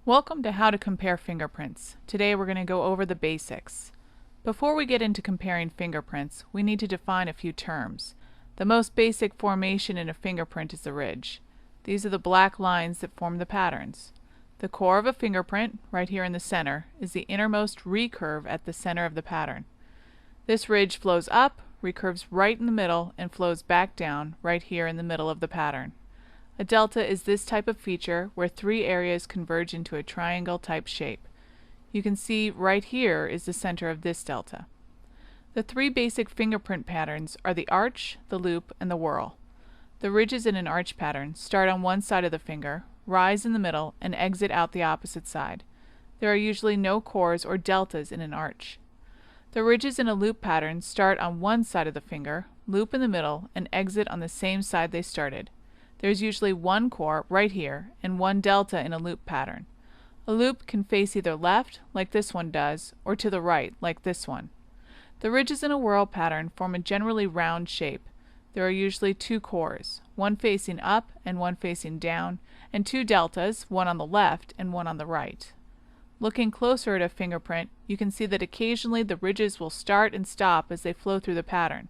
Welcome to How to Compare Fingerprints. Today we're going to go over the basics. Before we get into comparing fingerprints, we need to define a few terms. The most basic formation in a fingerprint is the ridge. These are the black lines that form the patterns. The core of a fingerprint, right here in the center, is the innermost recurve at the center of the pattern. This ridge flows up, recurves right in the middle, and flows back down right here in the middle of the pattern. A delta is this type of feature where three areas converge into a triangle type shape. You can see right here is the center of this delta. The three basic fingerprint patterns are the arch, the loop, and the whorl. The ridges in an arch pattern start on one side of the finger, rise in the middle, and exit out the opposite side. There are usually no cores or deltas in an arch. The ridges in a loop pattern start on one side of the finger, loop in the middle, and exit on the same side they started. There's usually one core right here and one delta in a loop pattern. A loop can face either left, like this one does, or to the right, like this one. The ridges in a whorl pattern form a generally round shape. There are usually two cores, one facing up and one facing down, and two deltas, one on the left and one on the right. Looking closer at a fingerprint, you can see that occasionally the ridges will start and stop as they flow through the pattern.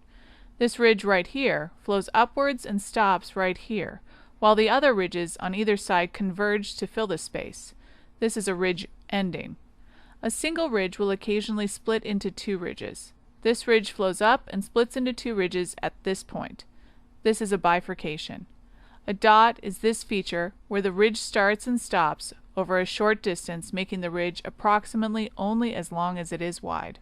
This ridge right here flows upwards and stops right here, while the other ridges on either side converge to fill the space. This is a ridge ending. A single ridge will occasionally split into two ridges. This ridge flows up and splits into two ridges at this point. This is a bifurcation. A dot is this feature where the ridge starts and stops over a short distance, making the ridge approximately only as long as it is wide.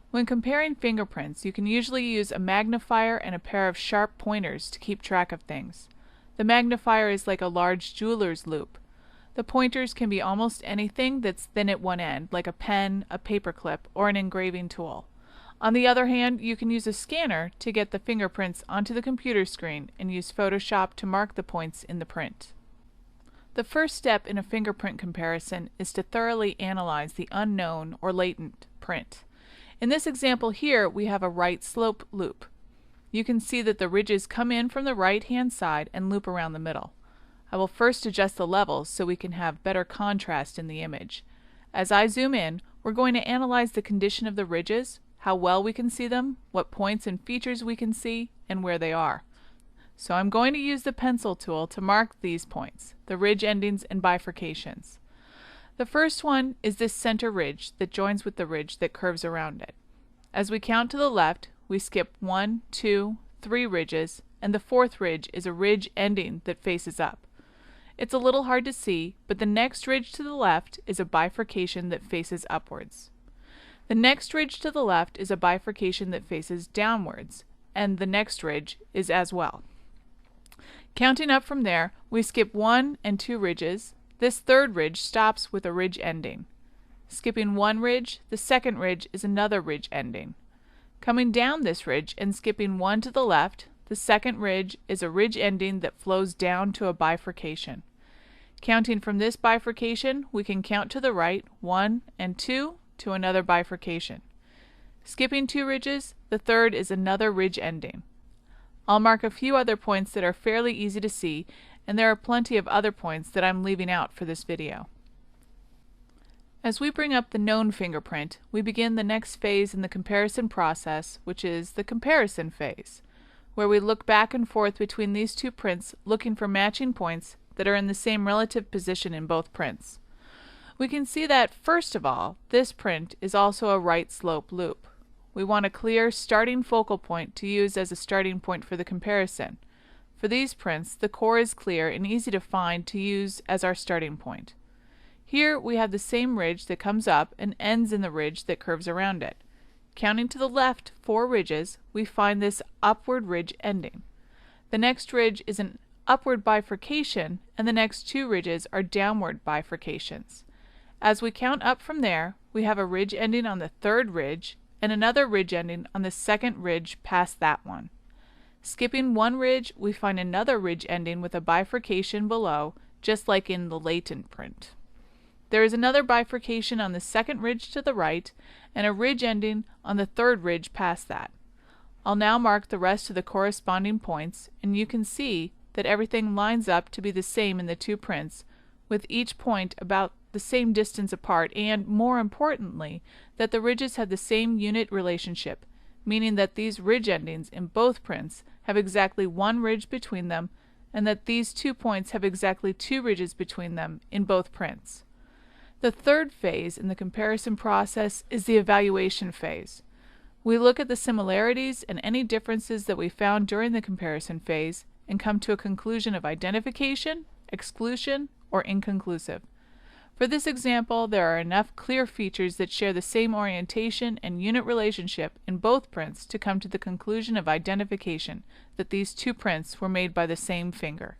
When comparing fingerprints, you can usually use a magnifier and a pair of sharp pointers to keep track of things. The magnifier is like a large jeweler's loop. The pointers can be almost anything that's thin at one end, like a pen, a paperclip, or an engraving tool. On the other hand, you can use a scanner to get the fingerprints onto the computer screen and use Photoshop to mark the points in the print. The first step in a fingerprint comparison is to thoroughly analyze the unknown or latent print. In this example here, we have a right slope loop. You can see that the ridges come in from the right-hand side and loop around the middle. I will first adjust the levels so we can have better contrast in the image. As I zoom in, we're going to analyze the condition of the ridges, how well we can see them, what points and features we can see, and where they are. So I'm going to use the pencil tool to mark these points, the ridge endings and bifurcations. The first one is this center ridge that joins with the ridge that curves around it. As we count to the left, we skip 1, 2, 3 ridges, and the fourth ridge is a ridge ending that faces up. It's a little hard to see, but the next ridge to the left is a bifurcation that faces upwards. The next ridge to the left is a bifurcation that faces downwards, and the next ridge is as well. Counting up from there, we skip 1 and 2 ridges. This third ridge stops with a ridge ending. Skipping one ridge, the second ridge is another ridge ending. Coming down this ridge and skipping one to the left, the second ridge is a ridge ending that flows down to a bifurcation. Counting from this bifurcation, we can count to the right 1 and 2 to another bifurcation. Skipping 2 ridges, the third is another ridge ending. I'll mark a few other points that are fairly easy to see, and there are plenty of other points that I'm leaving out for this video. As we bring up the known fingerprint, we begin the next phase in the comparison process, which is the comparison phase, where we look back and forth between these two prints looking for matching points that are in the same relative position in both prints. We can see that, first of all, this print is also a right slope loop. We want a clear starting focal point to use as a starting point for the comparison. For these prints, the core is clear and easy to find to use as our starting point. Here we have the same ridge that comes up and ends in the ridge that curves around it. Counting to the left 4 ridges, we find this upward ridge ending. The next ridge is an upward bifurcation, and the next 2 ridges are downward bifurcations. As we count up from there, we have a ridge ending on the third ridge and another ridge ending on the second ridge past that one. Skipping one ridge, we find another ridge ending with a bifurcation below, just like in the latent print. There is another bifurcation on the second ridge to the right, and a ridge ending on the third ridge past that. I'll now mark the rest of the corresponding points, and you can see that everything lines up to be the same in the two prints, with each point about the same distance apart, and, more importantly, that the ridges have the same unit relationship, meaning that these ridge endings in both prints have exactly one ridge between them, and that these 2 points have exactly 2 ridges between them in both prints. The third phase in the comparison process is the evaluation phase. We look at the similarities and any differences that we found during the comparison phase and come to a conclusion of identification, exclusion, or inconclusive. For this example, there are enough clear features that share the same orientation and unit relationship in both prints to come to the conclusion of identification that these 2 prints were made by the same finger.